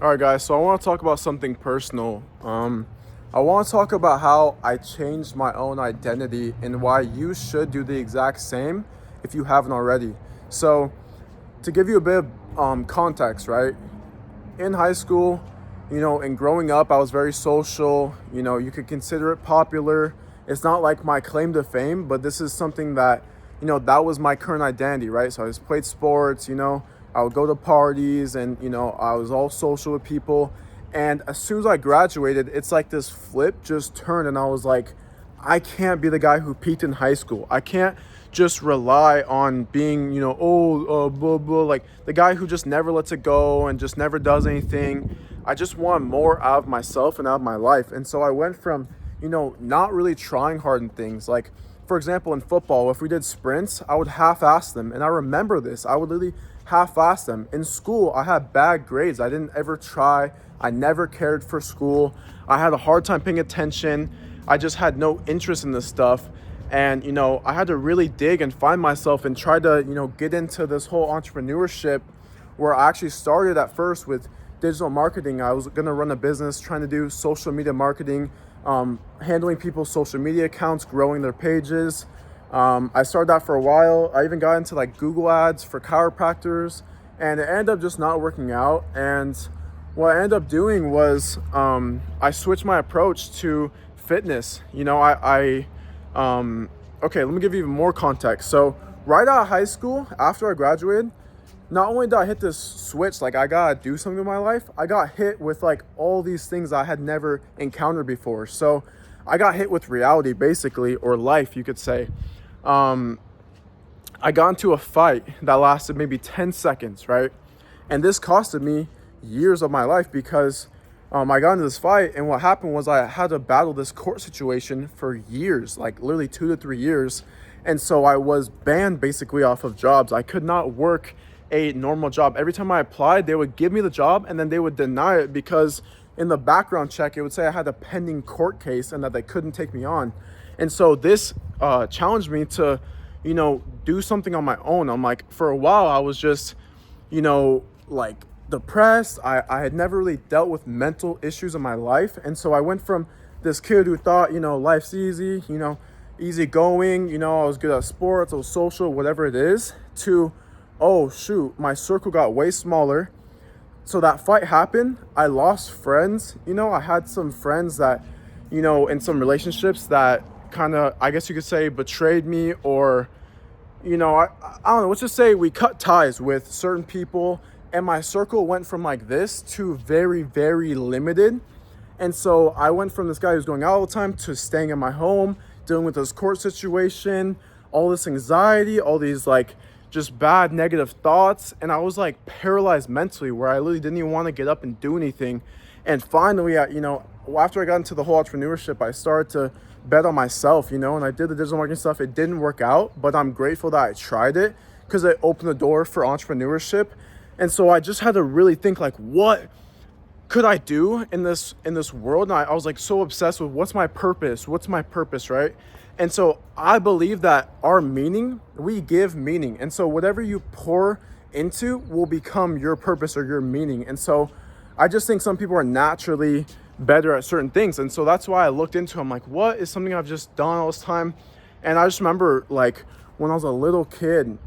All right, guys. So I want to talk about something personal. I want to talk about how I changed my own identity and why you should do the exact same if you haven't already. So, to give you a bit of context, right? In high school, and growing up, I was very social. You could consider it popular. It's not like my claim to fame, but this is something that, that was my current identity, right? So I just played sports, I would go to parties and, I was all social with people. And as soon as I graduated, it's like this flip just turned and I was like, I can't be the guy who peaked in high school. I can't just rely on being, blah, blah, like the guy who just never lets it go and just never does anything. I just want more out of myself and out of my life. And so I went from, not really trying hard in things. Like, for example, in football, if we did sprints, I would half-ass them. And I remember this. I would literally half-ass them. In school, I had bad grades. I didn't ever try. I never cared for school. I had a hard time paying attention. I just had no interest in this stuff. And, I had to really dig and find myself and try to, get into this whole entrepreneurship where I actually started at first with digital marketing. I was going to run a business trying to do social media marketing, handling people's social media accounts, growing their pages. I started that for a while. I even got into like Google ads for chiropractors and it ended up just not working out. And what I ended up doing was I switched my approach to fitness. Okay, let me give you even more context. So right out of high school, after I graduated, not only did I hit this switch, like I gotta do something in my life, I got hit with like all these things I had never encountered before. So I got hit with reality basically, or life, you could say. I got into a fight that lasted maybe 10 seconds, right? And this costed me years of my life because I got into this fight, and what happened was I had to battle this court situation for years, like literally 2 to 3 years. And so I was banned basically off of jobs. I could not work a normal job. Every time I applied, they would give me the job and then they would deny it because in the background check, it would say I had a pending court case and that they couldn't take me on. And so this challenged me to, do something on my own. I'm like, for a while, I was just, like depressed. I had never really dealt with mental issues in my life. And so I went from this kid who thought, life's easy, easy going, I was good at sports, I was social, whatever it is, to, oh shoot, my circle got way smaller. So that fight happened. I lost friends. I had some friends that, in some relationships that kind of, I guess you could say, betrayed me, or, I don't know, let's just say we cut ties with certain people. And my circle went from like this to very, very limited. And so I went from this guy who's going out all the time to staying in my home, dealing with this court situation, all this anxiety, all these like just bad negative thoughts. And I was like paralyzed mentally where I literally didn't even want to get up and do anything. And finally, after I got into the whole entrepreneurship, I started to bet on myself, and I did the digital marketing stuff. It didn't work out, but I'm grateful that I tried it because it opened the door for entrepreneurship. And so I just had to really think like, what could I do in this world? And I was like so obsessed with what's my purpose, right? And so I believe that our meaning, we give meaning. And so whatever you pour into will become your purpose or your meaning. And so I just think some people are naturally better at certain things. And so that's why I looked into it. I'm like, what is something I've just done all this time? And I just remember like when I was a little kid,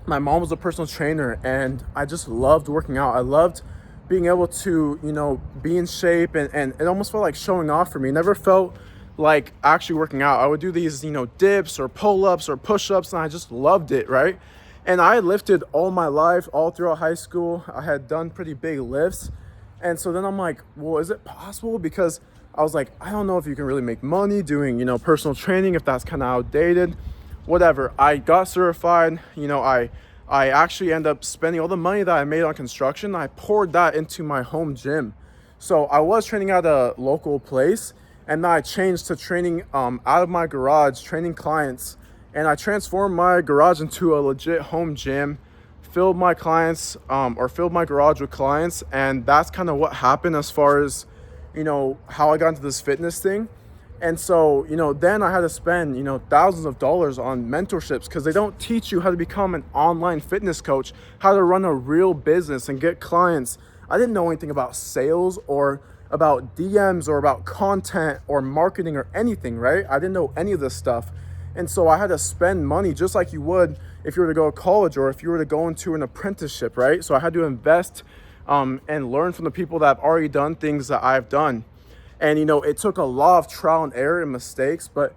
my mom was a personal trainer and I just loved working out. I loved being able to, be in shape and it almost felt like showing off for me. It never felt like actually working out. I would do these, dips or pull-ups or push-ups and I just loved it, right? And I had lifted all my life, all throughout high school. I had done pretty big lifts. And so then I'm like, well, is it possible? Because I was like, I don't know if you can really make money doing, personal training, if that's kind of outdated. Whatever. I got certified. I actually end up spending all the money that I made on construction. I poured that into my home gym. So I was training at a local place, and then I changed to training out of my garage, training clients, and I transformed my garage into a legit home gym. Filled my garage with clients, and that's kind of what happened as far as how I got into this fitness thing. And so, then I had to spend, thousands of dollars on mentorships because they don't teach you how to become an online fitness coach, how to run a real business and get clients. I didn't know anything about sales or about DMs or about content or marketing or anything, right? I didn't know any of this stuff. And so I had to spend money just like you would if you were to go to college or if you were to go into an apprenticeship, right? So I had to invest and learn from the people that have already done things that I've done. And, it took a lot of trial and error and mistakes, but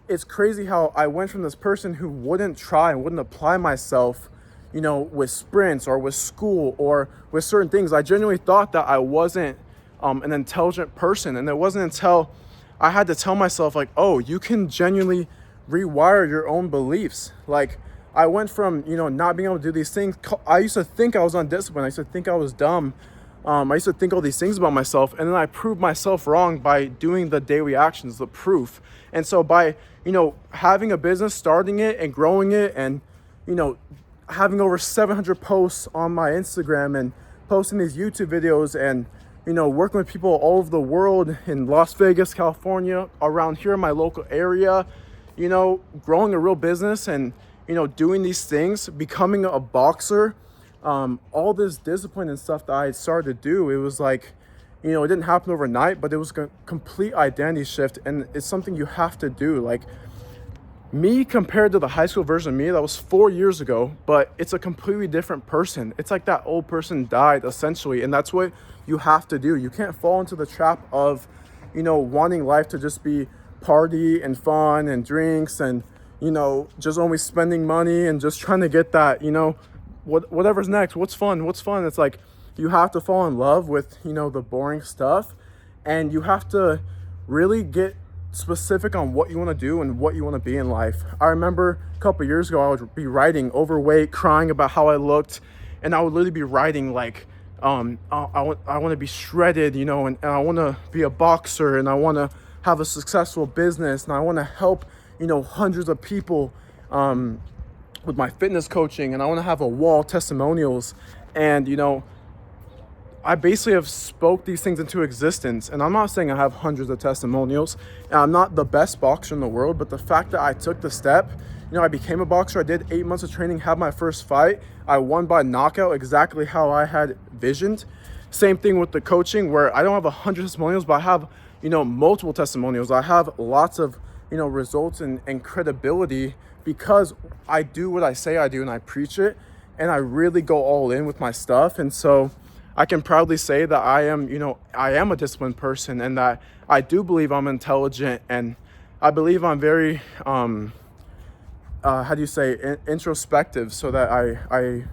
it's crazy how I went from this person who wouldn't try and wouldn't apply myself, with sprints or with school or with certain things. I genuinely thought that I wasn't an intelligent person. And it wasn't until I had to tell myself, like, oh, you can genuinely rewire your own beliefs. Like, I went from, not being able to do these things. I used to think I was undisciplined. I used to think I was dumb. I used to think all these things about myself, and then I proved myself wrong by doing the daily actions, the proof. And so by, having a business, starting it and growing it, and, having over 700 posts on my Instagram and posting these YouTube videos and, working with people all over the world in Las Vegas, California, around here in my local area, growing a real business and, doing these things, becoming a boxer, all this discipline and stuff that I started to do, it was like, it didn't happen overnight, but it was a complete identity shift. And it's something you have to do. Like, me compared to the high school version of me, that was 4 years ago, but it's a completely different person. It's like that old person died, essentially. And that's what you have to do. You can't fall into the trap of, wanting life to just be party and fun and drinks and, just only spending money and just trying to get that, whatever's next, what's fun. It's like, you have to fall in love with, the boring stuff, and you have to really get specific on what you want to do and what you want to be in life. I remember a couple years ago, I would be writing overweight, crying about how I looked, and I would literally be writing like, I want to be shredded, and I want to be a boxer, and I want to have a successful business, and I want to help, hundreds of people with my fitness coaching, and I want to have a wall of testimonials. And, I basically have spoke these things into existence. And I'm not saying I have hundreds of testimonials, and I'm not the best boxer in the world, but the fact that I took the step, I became a boxer. I did 8 months of training, had my first fight. I won by knockout, exactly how I had visioned. Same thing with the coaching, where I don't have 100 testimonials, but I have, multiple testimonials. I have lots of, results and credibility because I do what I say I do and I preach it, and I really go all in with my stuff. And so I can proudly say that I am a disciplined person, and that I do believe I'm intelligent, and I believe I'm very, introspective, so that I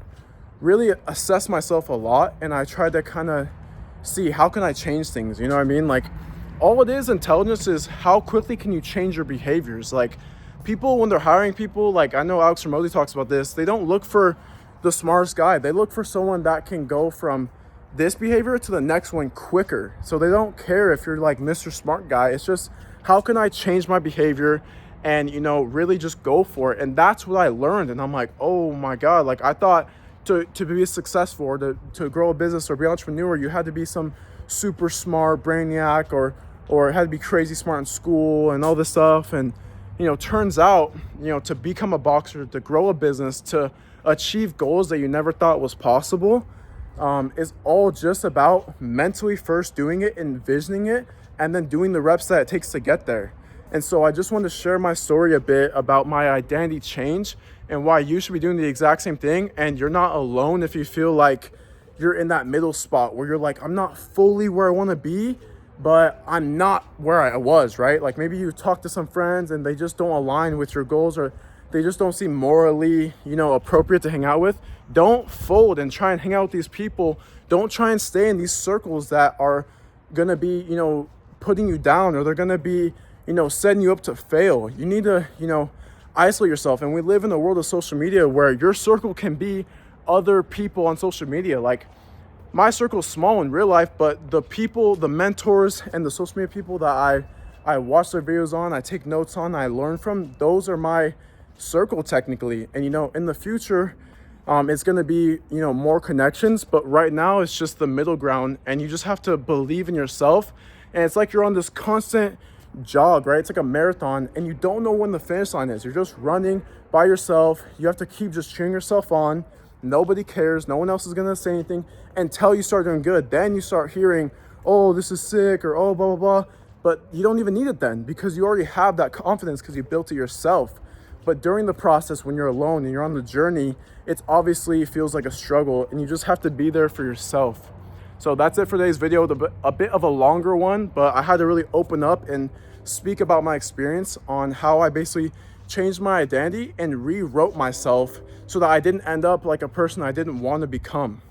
really assess myself a lot, and I try to kind of see how can I change things, you know what I mean? Like, all it is, intelligence, is how quickly can you change your behaviors. Like, people, when they're hiring people, like I know Alex Ramosi talks about this, they don't look for the smartest guy. They look for someone that can go from this behavior to the next one quicker. So they don't care if you're like Mr. Smart Guy. It's just, how can I change my behavior and, really just go for it. And that's what I learned. And I'm like, oh my God, like I thought to be successful or to grow a business or be an entrepreneur, you had to be some super smart brainiac or had to be crazy smart in school and all this stuff. And, turns out, to become a boxer, to grow a business, to achieve goals that you never thought was possible, is all just about mentally first doing it, envisioning it, and then doing the reps that it takes to get there. And so I just want to share my story a bit about my identity change and why you should be doing the exact same thing. And you're not alone if you feel like you're in that middle spot where you're like, I'm not fully where I want to be, but I'm not where I was, right? Like, maybe you talk to some friends and they just don't align with your goals, or they just don't seem morally, appropriate to hang out with. Don't fold and try and hang out with these people. Don't try and stay in these circles that are going to be, putting you down, or they're going to be, setting you up to fail. You need to, isolate yourself. And we live in a world of social media where your circle can be other people on social media. Like, my circle is small in real life, but the people, the mentors, and the social media people that I watch their videos on, I take notes on, I learn from, those are my circle technically. And in the future, it's going to be more connections, but right now it's just the middle ground, and you just have to believe in yourself. And it's like you're on this constant jog, right? It's like a marathon, and you don't know when the finish line is. You're just running by yourself. You have to keep just cheering yourself on. Nobody cares. No one else is gonna say anything until you start doing good. Then you start hearing, oh, this is sick, or oh, blah, blah, blah. But you don't even need it then, because you already have that confidence because you built it yourself. But during the process, when you're alone and you're on the journey, it's obviously feels like a struggle, and you just have to be there for yourself. So that's it for today's video, a bit of a longer one, but I had to really open up and speak about my experience on how I basically changed my identity and rewrote myself so that I didn't end up like a person I didn't want to become.